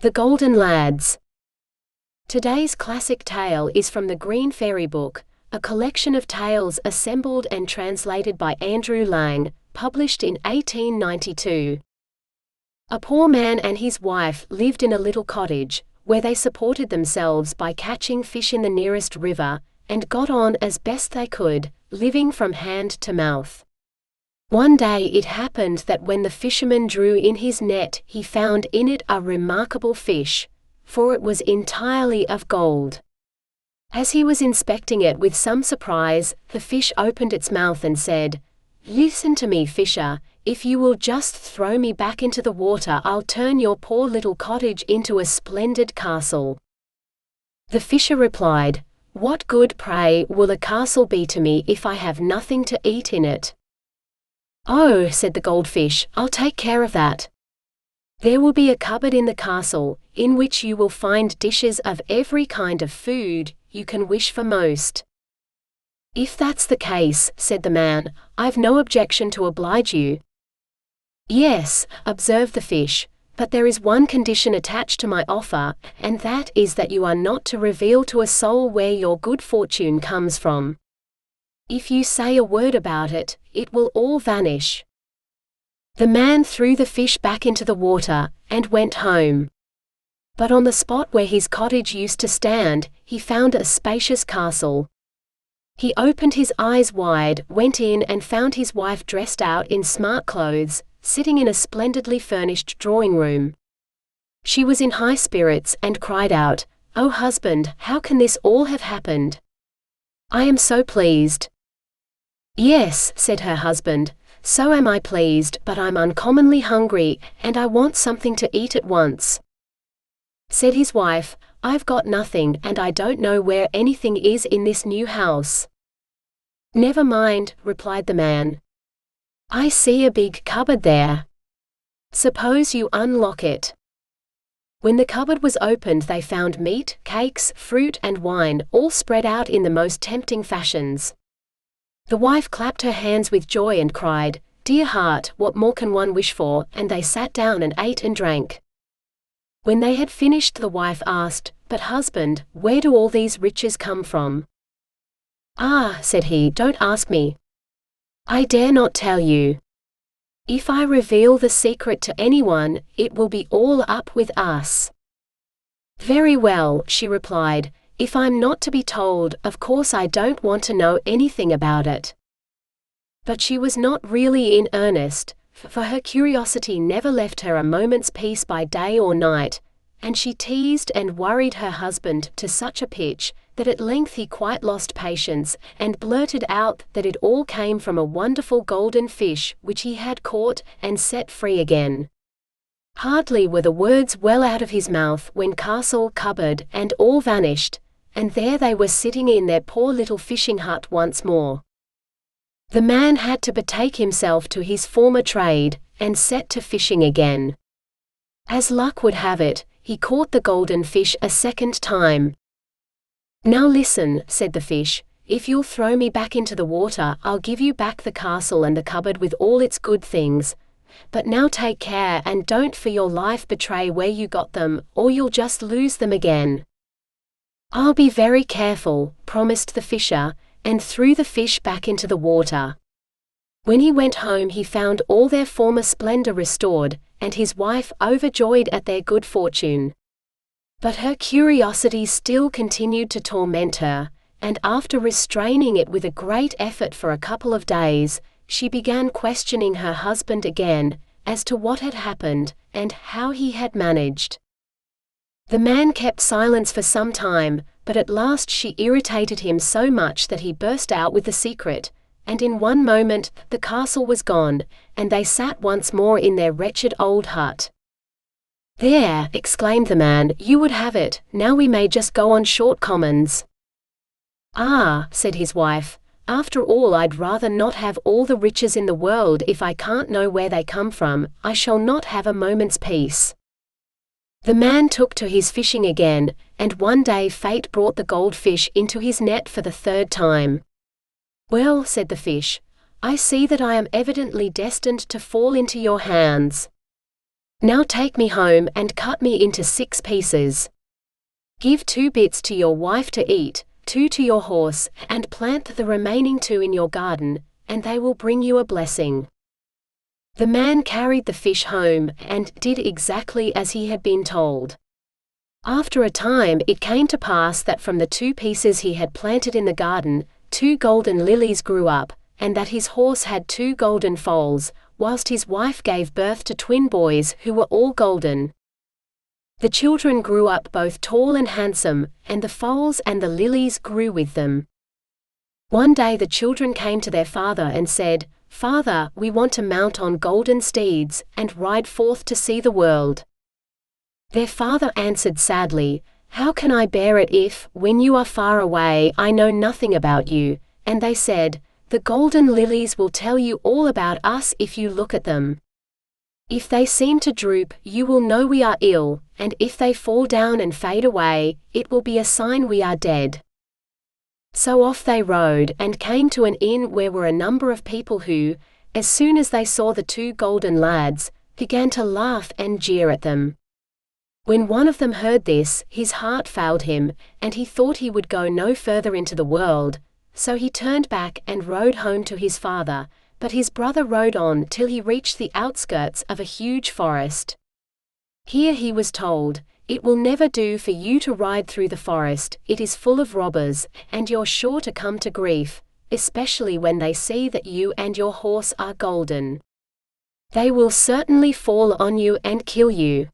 The Golden Lads. Today's classic tale is from the Green Fairy Book, a collection of tales assembled and translated by Andrew Lang, published in 1892. A poor man and his wife lived in a little cottage, where they supported themselves by catching fish in the nearest river, and got on as best they could, living from hand to mouth. One day it happened that when the fisherman drew in his net, he found in it a remarkable fish, for it was entirely of gold. As he was inspecting it with some surprise, the fish opened its mouth and said, "Listen to me, fisher, if you will just throw me back into the water, I'll turn your poor little cottage into a splendid castle." The fisher replied, "What good, pray, will a castle be to me if I have nothing to eat in it?" "Oh," said the goldfish, "I'll take care of that. There will be a cupboard in the castle, in which you will find dishes of every kind of food you can wish for most." "If that's the case," said the man, "I've no objection to oblige you." "Yes," observed the fish, "but there is one condition attached to my offer, and that is that you are not to reveal to a soul where your good fortune comes from. If you say a word about it, it will all vanish." The man threw the fish back into the water, and went home. But on the spot where his cottage used to stand, he found a spacious castle. He opened his eyes wide, went in and found his wife dressed out in smart clothes, sitting in a splendidly furnished drawing room. She was in high spirits and cried out, "Oh husband, how can this all have happened? I am so pleased." "Yes," said her husband, "so am I pleased, but I'm uncommonly hungry, and I want something to eat at once." Said his wife, "I've got nothing, and I don't know where anything is in this new house." "Never mind," replied the man. "I see a big cupboard there. Suppose you unlock it." When the cupboard was opened, they found meat, cakes, fruit, and wine, all spread out in the most tempting fashions. The wife clapped her hands with joy and cried, "Dear heart, what more can one wish for?" And they sat down and ate and drank. When they had finished, the wife asked, "But husband, where do all these riches come from?" "Ah," said he, "don't ask me. I dare not tell you. If I reveal the secret to anyone, it will be all up with us." "Very well," she replied, "if I'm not to be told, of course I don't want to know anything about it." But she was not really in earnest, for her curiosity never left her a moment's peace by day or night, and she teased and worried her husband to such a pitch, that at length he quite lost patience, and blurted out that it all came from a wonderful golden fish which he had caught and set free again. Hardly were the words well out of his mouth when castle, cupboard, and all vanished, and there they were sitting in their poor little fishing hut once more. The man had to betake himself to his former trade, and set to fishing again. As luck would have it, he caught the golden fish a second time. "Now listen," said the fish, "if you'll throw me back into the water, I'll give you back the castle and the cupboard with all its good things. But now take care and don't for your life betray where you got them, or you'll just lose them again." "I'll be very careful," promised the fisher, and threw the fish back into the water. When he went home, he found all their former splendor restored, and his wife overjoyed at their good fortune. But her curiosity still continued to torment her, and after restraining it with a great effort for a couple of days, she began questioning her husband again, as to what had happened, and how he had managed. The man kept silence for some time, but at last she irritated him so much that he burst out with the secret, and in one moment the castle was gone, and they sat once more in their wretched old hut. "There," exclaimed the man, "you would have it, now we may just go on short commons." "Ah," said his wife, "after all I'd rather not have all the riches in the world if I can't know where they come from. I shall not have a moment's peace." The man took to his fishing again, and one day fate brought the goldfish into his net for the third time. "Well," said the fish, "I see that I am evidently destined to fall into your hands. Now take me home and cut me into 6 pieces. Give 2 bits to your wife to eat, 2 to your horse, and plant the remaining 2 in your garden, and they will bring you a blessing." The man carried the fish home, and did exactly as he had been told. After a time it came to pass that from the 2 pieces he had planted in the garden, 2 golden lilies grew up, and that his horse had 2 golden foals, whilst his wife gave birth to twin boys who were all golden. The children grew up both tall and handsome, and the foals and the lilies grew with them. One day the children came to their father and said, "Father, we want to mount on golden steeds, and ride forth to see the world." Their father answered sadly, "How can I bear it if, when you are far away, I know nothing about you?" And they said, "The golden lilies will tell you all about us if you look at them. If they seem to droop, you will know we are ill, and if they fall down and fade away, it will be a sign we are dead." So off they rode, and came to an inn where were a number of people who, as soon as they saw the 2 golden lads, began to laugh and jeer at them. When one of them heard this, his heart failed him, and he thought he would go no further into the world, so he turned back and rode home to his father, but his brother rode on till he reached the outskirts of a huge forest. Here he was told, "It will never do for you to ride through the forest, it is full of robbers, and you're sure to come to grief, especially when they see that you and your horse are golden. They will certainly fall on you and kill you."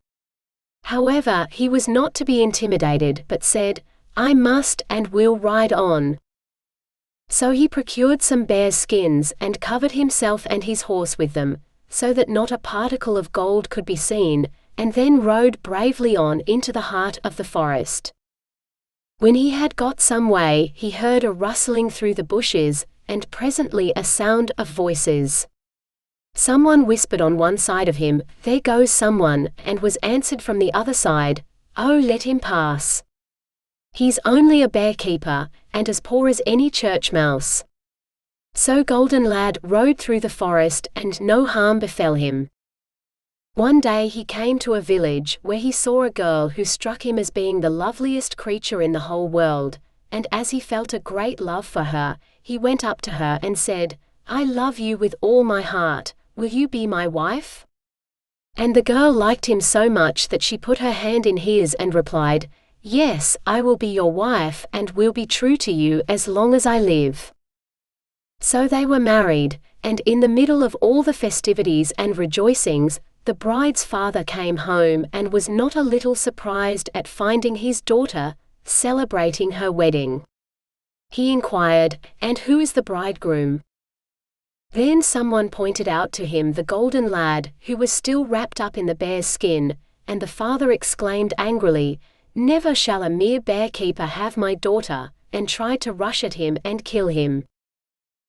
However, he was not to be intimidated, but said, "I must and will ride on." So he procured some bear's skins, and covered himself and his horse with them, so that not a particle of gold could be seen, and then rode bravely on into the heart of the forest. When he had got some way, he heard a rustling through the bushes, and presently a sound of voices. Someone whispered on one side of him, "There goes someone," and was answered from the other side, "Oh, let him pass. He's only a bear-keeper, and as poor as any church mouse." So Golden Lad rode through the forest, and no harm befell him. One day he came to a village, where he saw a girl who struck him as being the loveliest creature in the whole world, and as he felt a great love for her, he went up to her and said, "I love you with all my heart, will you be my wife?" And the girl liked him so much that she put her hand in his and replied, "Yes, I will be your wife, and will be true to you as long as I live." So they were married, and in the middle of all the festivities and rejoicings, the bride's father came home and was not a little surprised at finding his daughter celebrating her wedding. He inquired, "And who is the bridegroom?" Then someone pointed out to him the golden lad, who was still wrapped up in the bear's skin, and the father exclaimed angrily, "Never shall a mere bear-keeper have my daughter," and tried to rush at him and kill him.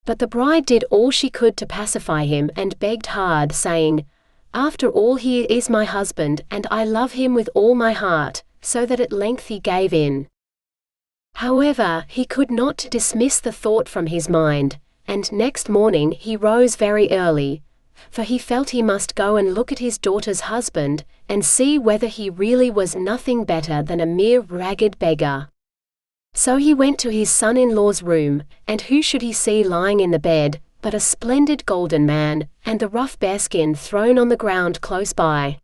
But the bride did all she could to pacify him and begged hard, saying, "After all, he is my husband, and I love him with all my heart," so that at length he gave in. However, he could not dismiss the thought from his mind, and next morning he rose very early, for he felt he must go and look at his daughter's husband, and see whether he really was nothing better than a mere ragged beggar. So he went to his son-in-law's room, and who should he see lying in the bed, but a splendid golden man, and the rough bearskin thrown on the ground close by.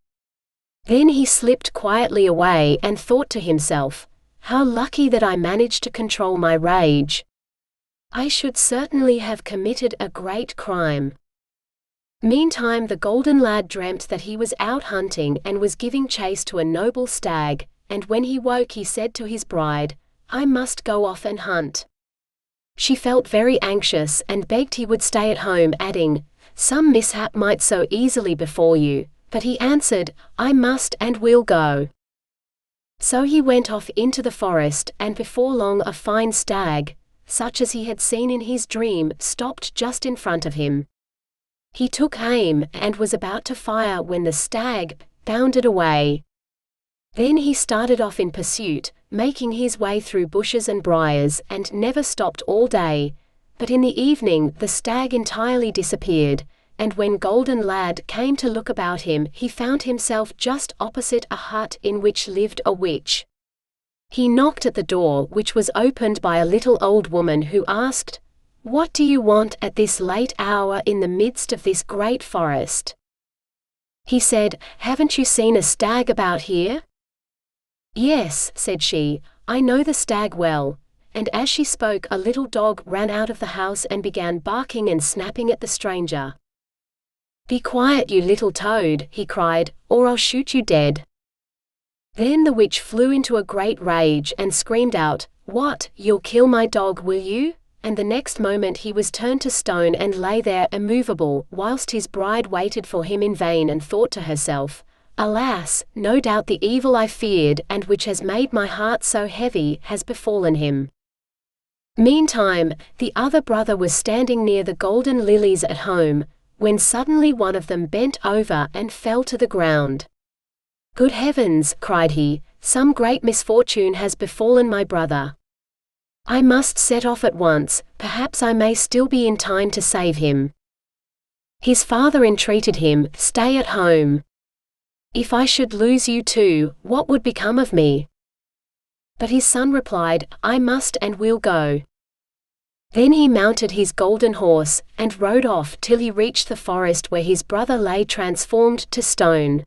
Then he slipped quietly away and thought to himself, "How lucky that I managed to control my rage. I should certainly have committed a great crime." Meantime the golden lad dreamt that he was out hunting and was giving chase to a noble stag, and when he woke he said to his bride, "I must go off and hunt." She felt very anxious and begged he would stay at home, adding, "Some mishap might so easily befall you," but he answered, "I must and will go." So he went off into the forest, and before long a fine stag, such as he had seen in his dream, stopped just in front of him. He took aim, and was about to fire when the stag bounded away. Then he started off in pursuit, making his way through bushes and briars, and never stopped all day, but in the evening the stag entirely disappeared, and when Golden Lad came to look about him, he found himself just opposite a hut in which lived a witch. He knocked at the door, which was opened by a little old woman who asked, "What do you want at this late hour in the midst of this great forest?" He said, "Haven't you seen a stag about here?" "Yes," said she, "I know the stag well," and as she spoke a little dog ran out of the house and began barking and snapping at the stranger. "Be quiet, you little toad," he cried, "or I'll shoot you dead." Then the witch flew into a great rage and screamed out, "What, you'll kill my dog, will you?" And the next moment he was turned to stone and lay there immovable, whilst his bride waited for him in vain and thought to herself, "Alas, no doubt the evil I feared, and which has made my heart so heavy, has befallen him." Meantime, the other brother was standing near the golden lilies at home, when suddenly one of them bent over and fell to the ground. "Good heavens," cried he, "some great misfortune has befallen my brother. I must set off at once, perhaps I may still be in time to save him." His father entreated him, "Stay at home. If I should lose you too, what would become of me?" But his son replied, "I must and will go." Then he mounted his golden horse, and rode off till he reached the forest where his brother lay transformed to stone.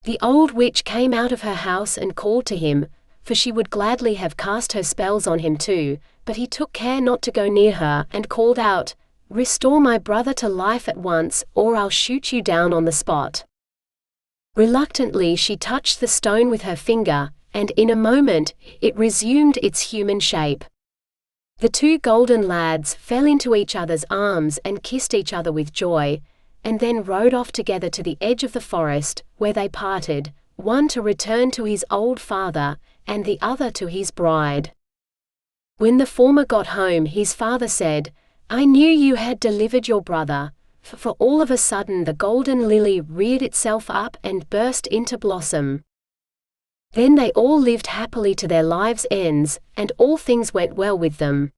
The old witch came out of her house and called to him, for she would gladly have cast her spells on him too, but he took care not to go near her, and called out, "Restore my brother to life at once, or I'll shoot you down on the spot." Reluctantly she touched the stone with her finger, and in a moment, it resumed its human shape. The two golden lads fell into each other's arms and kissed each other with joy, and then rode off together to the edge of the forest, where they parted, one to return to his old father, and the other to his bride. When the former got home, his father said, "I knew you had delivered your brother," for all of a sudden the golden lily reared itself up and burst into blossom. Then they all lived happily to their lives' ends, and all things went well with them.